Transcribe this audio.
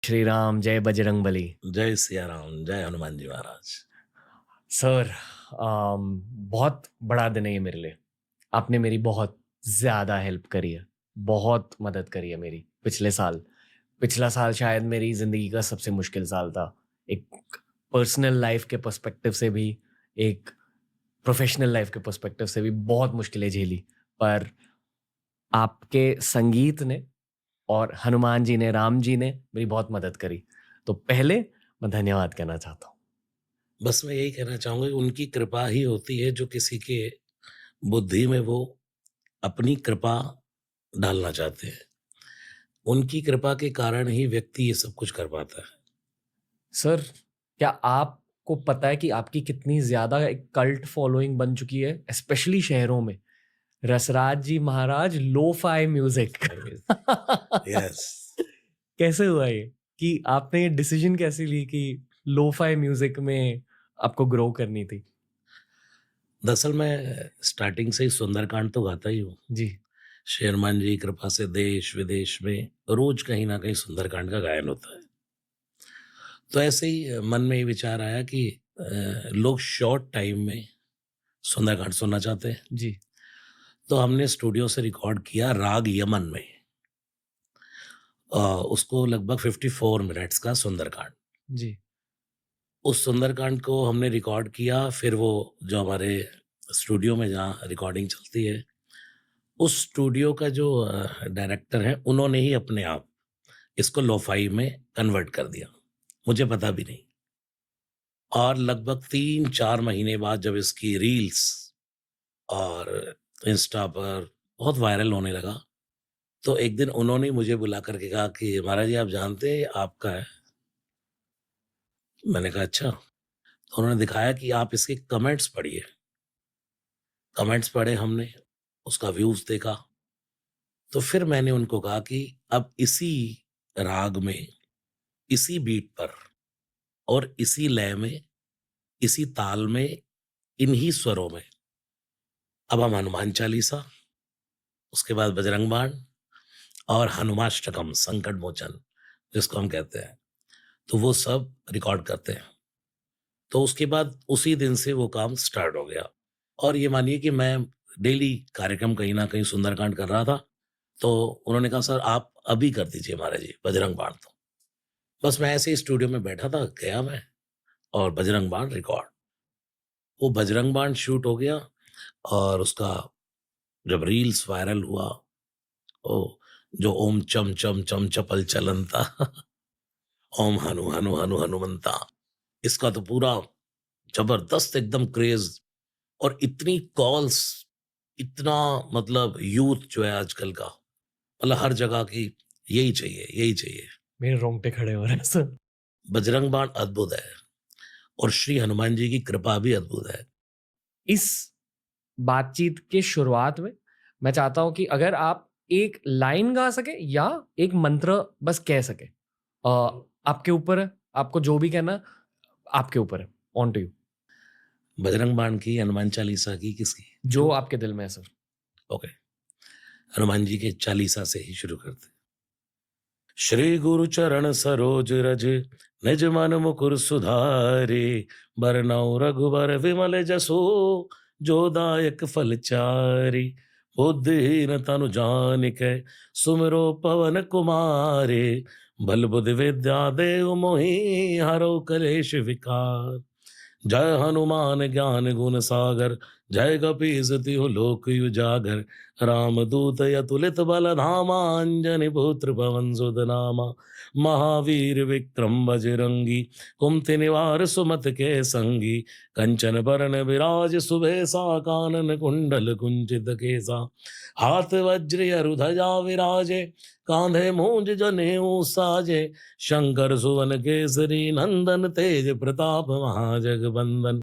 श्री राम, जय बजरंगबली। जय सिया राम, जय हनुमान जी महाराज। सर, बहुत बड़ा दिन है ये मेरे लिए। आपने मेरी बहुत ज़्यादा हेल्प करी है, बहुत मदद करी है मेरी पिछले साल। पिछला साल शायद मेरी ज़िंदगी का सबसे मुश्किल साल था। एक पर्सनल लाइफ़ के पर्सपेक्टिव से भी, एक प्रोफ़ेशनल लाइफ़ के पर्सपेक्टिव से भी बहुत मुश्किलें झेली। पर आपके संगीत ने और हनुमान जी ने, राम जी ने मेरी बहुत मदद करी। तो पहले मैं धन्यवाद कहना चाहता हूँ। बस मैं यही कहना चाहूँगा कि उनकी कृपा ही होती है जो किसी के बुद्धि में वो अपनी कृपा डालना चाहते हैं। उनकी कृपा के कारण ही व्यक्ति ये सब कुछ कर पाता है। सर, क्या आपको पता है कि आपकी कितनी ज़्यादा एक कल्ट फॉलोइंग बन चुकी है, स्पेशली शहरों में? रसराज जी महाराज लो-फाई म्यूज़िक। यस। कैसे हुआ ये? कि आपने ये डिसीज़न कैसे ली कि लो-फाई म्यूज़िक में आपको ग्रो करनी थी? दरअसल मैं स्टार्टिंग से ही सुंदरकांड तो गाता ही हूँ। जी, श्री हनुमान जी की कृपा से देश-विदेश में रोज़ कहीं न कहीं सुंदरकांड का गायन होता है। तो ऐसे ही मन में ये विचार आया कि लोग शॉर्ट टाइम में सुंदरकांड सुनना चाहते हैं। जी, तो हमने स्टूडियो से रिकॉर्ड किया राग यमन में। उसको लगभग 54 मिनट्स का सुंदरकांड। जी, उस सुंदरकांड को हमने रिकॉर्ड किया, फिर वो जो हमारे स्टूडियो में जहाँ रिकॉर्डिंग चलती है, उस स्टूडियो का जो डायरेक्टर है, उन्होंने ही अपने आप इसको लो-फाई में कन्वर्ट कर दिया। मुझे पता भी नहीं। और लगभग 3-4 महीने बाद जब इसकी रील्स और इंस्टा पर बहुत वायरल होने लगा, तो एक दिन उन्होंने ही मुझे बुला कर के कहा कि, "महाराज जी, आप जानते हैं ये आपका है?" मैंने कहा, "अच्छा।" तो उन्होंने दिखाया कि आप इसके कमेंट्स पढ़िए। कमेंट्स पढ़े हमने, उसका व्यूज़ देखा, तो फिर मैंने उनको कहा कि अब इसी राग में, इसी बीट पर और इसी लय में, इसी ताल में, इन्हीं स्वरों में अब हम हनुमान चालीसा, उसके बाद बजरंग बाण और हनुमाष्टकम संकट मोचन जिसको हम कहते हैं, तो वो सब रिकॉर्ड करते हैं। तो उसके बाद उसी दिन से वो काम स्टार्ट हो गया और ये मानिए कि मैं डेली कार्यक्रम कहीं न कहीं सुंदरकांड कर रहा था, तो उन्होंने कहा सर आप अभी कर दीजिए महाराज जी बजरंग बाण तो। बस मैं ऐसे ही स्टूडियो में बैठा था, गया मैं और बजरंग बाण रिकॉर्ड। वो बजरंग बाण शूट हो गया और उसका जब रील्स वायरल हुआ, ओह! जो ओम चम चम चम चपल चलंता ओम हनु हनु हनु हनुमंता, इसका तो पूरा जबरदस्त एकदम क्रेज़ और इतनी कॉल्स, इतना मतलब यूथ जो है आजकल का, मतलब हर जगह की यही चाहिए, यही चाहिए। मेरे रोंगटे खड़े हो रहे हैं सर। बजरंग बाण अद्भुत है और श्री हनुमान जी की कृपा भी अद्भुत है। इस बातचीत के शुरुआत में मैं चाहता हूँ कि अगर आप एक लाइन गा सकें या एक मंत्र बस कह सकें। आपके ऊपर है, आपको जो भी कहना है, आपके ऊपर है। On to you. बजरंग बाण की, हनुमान चालीसा की, किसकी? जो जो आपके दिल में है सर। ओके, हनुमान जी के चालीसा से ही शुरू करते हैं। श्री गुरु चरण सरोज रज, निज मन मुकुर सुधारे, बरनउँ रघुबर विमल जसो, जो दायक फल चारि। बुद्धिहीन तनु जानिकै, सुमिरो पवन कुमारे, बल बुद्धि विद्या देहु मोहि, हरौ कलेश विकार। जय हनुमान ज्ञान गुण सागर, जय कपीस तिहु लोक उजागर। रामदूत अतुलित बल धामा, अंजनी पुत्र पवन सुत नामा। महावीर विक्रम बजरंगी, कुमति निवार सुमत के संगी। कंचन बरन विराज सुबेसा, कानन कुंडल कुंचित केसा। हाथ वज्र अरु ध्वजा विराजे, कांधे मूंज जनेऊ साजे। शंकर सुवन केसरी नंदन, तेज प्रताप महाजगबंदन।